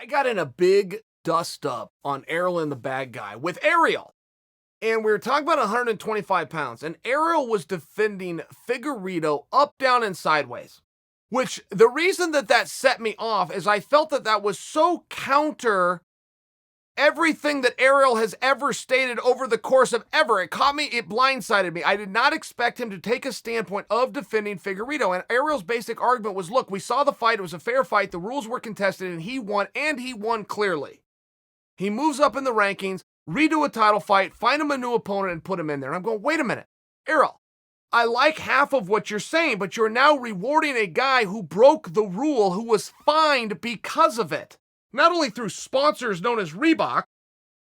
I got in a big dust up on Ariel and the bad guy with Ariel. And we were talking about 125 pounds. And Ariel was defending Figueiredo up, down, and sideways. Which the reason that set me off is I felt that was so counter everything that Ariel has ever stated over the course of ever. It caught me, it blindsided me. I did not expect him to take a standpoint of defending Figueiredo. And Ariel's basic argument was, look, we saw the fight. It was a fair fight. The rules were contested and he won clearly. He moves up in the rankings, redo a title fight, find him a new opponent and put him in there. And I'm going, wait a minute, Ariel, I like half of what you're saying, but you're now rewarding a guy who broke the rule, who was fined because of it. Not only through sponsors known as Reebok,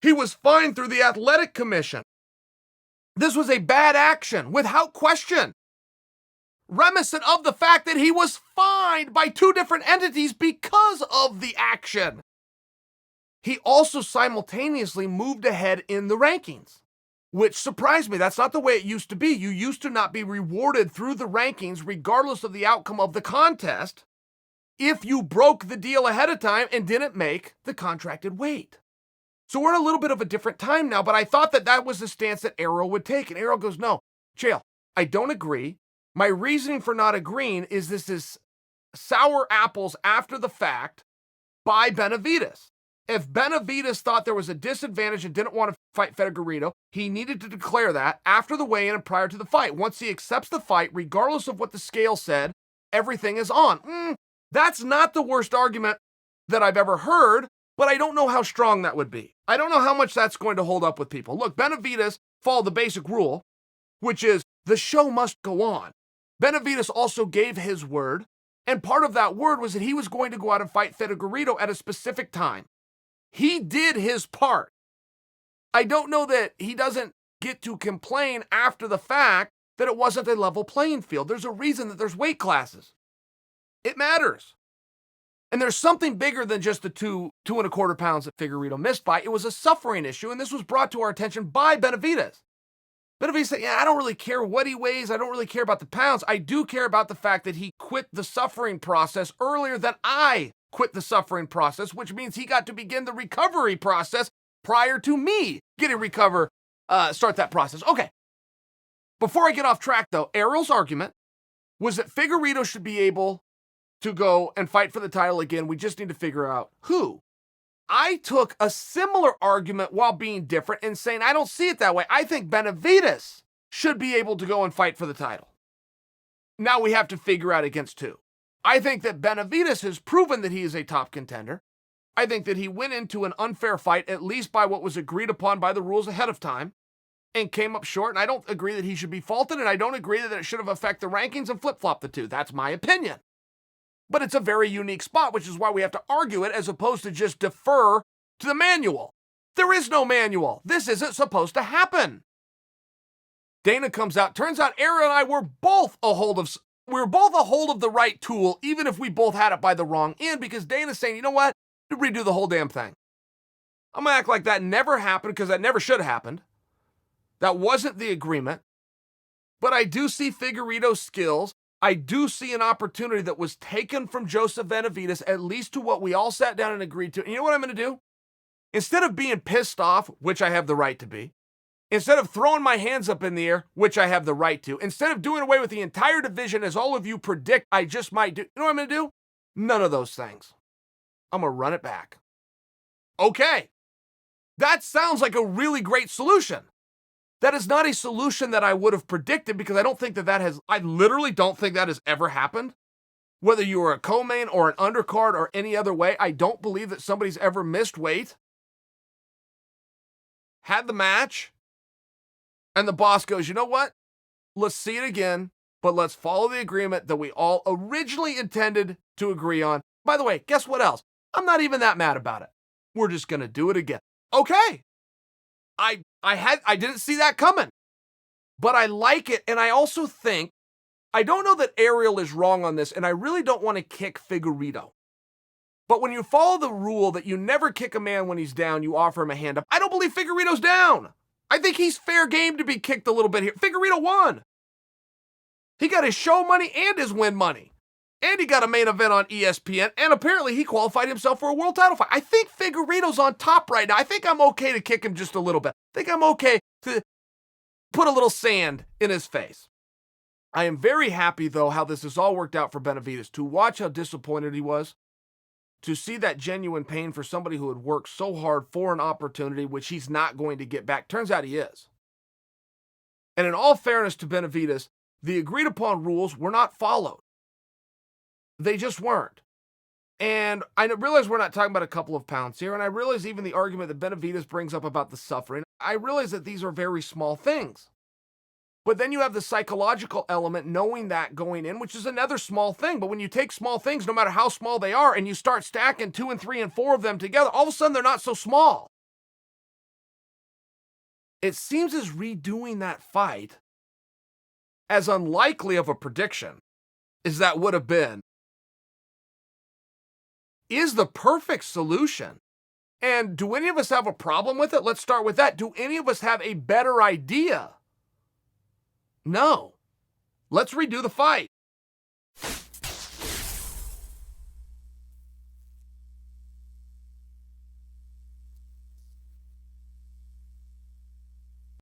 he was fined through the Athletic Commission. This was a bad action, without question. Reminiscent of the fact that he was fined by two different entities because of the action. He also simultaneously moved ahead in the rankings, which surprised me. That's not the way it used to be. You used to not be rewarded through the rankings, regardless of the outcome of the contest, if you broke the deal ahead of time and didn't make the contracted weight. So we're in a little bit of a different time now, but I thought that was the stance that Ariel would take. And Ariel goes, no, Chael, I don't agree. My reasoning for not agreeing is this is sour apples after the fact by Benavidez. If Benavidez thought there was a disadvantage and didn't want to fight Figueiredo, he needed to declare that after the weigh-in and prior to the fight. Once he accepts the fight, regardless of what the scale said, everything is on. That's not the worst argument that I've ever heard, but I don't know how strong that would be. I don't know how much that's going to hold up with people. Look, Benavidez followed the basic rule, which is the show must go on. Benavidez also gave his word, and part of that word was that he was going to go out and fight Figueiredo at a specific time. He did his part. I don't know that he doesn't get to complain after the fact that it wasn't a level playing field. There's a reason that there's weight classes. It matters. And there's something bigger than just the 2.25 pounds that Figueiredo missed by. It was a suffering issue, and this was brought to our attention by Benavidez. Benavidez said, I don't really care what he weighs. I don't really care about the pounds. I do care about the fact that he quit the suffering process earlier than I quit the suffering process, which means he got to begin the recovery process prior to me getting start that process. Okay. Before I get off track, though, Ariel's argument was that Figueiredo should be able to go and fight for the title again. We just need to figure out who. I took a similar argument while being different and saying I don't see it that way. I think Benavidez should be able to go and fight for the title. Now we have to figure out against who. I think that Benavidez has proven that he is a top contender. I think that he went into an unfair fight, at least by what was agreed upon by the rules ahead of time, and came up short. And I don't agree that he should be faulted, and I don't agree that it should have affected the rankings and flip-flop the two. That's my opinion. But it's a very unique spot, which is why we have to argue it as opposed to just defer to the manual. There is no manual. This isn't supposed to happen. Dana comes out. Turns out Ariel and I were both a hold of the right tool, even if we both had it by the wrong end, because Dana's saying, you know what? Redo the whole damn thing. I'm going to act like that never happened because that never should have happened. That wasn't the agreement. But I do see Figueiredo's skills. I do see an opportunity that was taken from Joseph Benavidez, at least to what we all sat down and agreed to. And you know what I'm going to do? Instead of being pissed off, which I have the right to be, instead of throwing my hands up in the air, which I have the right to, instead of doing away with the entire division as all of you predict I just might do, you know what I'm going to do? None of those things. I'm going to run it back. Okay. That sounds like a really great solution. That is not a solution that I would have predicted because I don't think I literally don't think that has ever happened. Whether you were a co-main or an undercard or any other way, I don't believe that somebody's ever missed weight, had the match, and the boss goes, you know what? Let's see it again, but let's follow the agreement that we all originally intended to agree on. By the way, guess what else? I'm not even that mad about it. We're just going to do it again. Okay. I didn't see that coming, but I like it. And I also think, I don't know that Ariel is wrong on this, and I really don't want to kick Figueiredo. But when you follow the rule that you never kick a man when he's down, you offer him a hand up. I don't believe Figueiredo's down. I think he's fair game to be kicked a little bit here. Figueiredo won. He got his show money and his win money. and he got a main event on ESPN, and apparently he qualified himself for a world title fight. I think Figueiredo's on top right now. I think I'm okay to kick him just a little bit. I think I'm okay to put a little sand in his face. I am very happy, though, how this has all worked out for Benavidez. To watch how disappointed he was, to see that genuine pain for somebody who had worked so hard for an opportunity, which he's not going to get back. Turns out he is. And in all fairness to Benavidez, the agreed upon rules were not followed. They just weren't. And I realize we're not talking about a couple of pounds here, and I realize even the argument that Benavidez brings up about the suffering, I realize that these are very small things. But then you have the psychological element, knowing that going in, which is another small thing. But when you take small things, no matter how small they are, and you start stacking 2 and 3 and 4 of them together, all of a sudden they're not so small. It seems as redoing that fight, as unlikely of a prediction as that would have been, is the perfect solution. And do any of us have a problem with it? Let's start with that. Do any of us have a better idea? No. Let's redo the fight.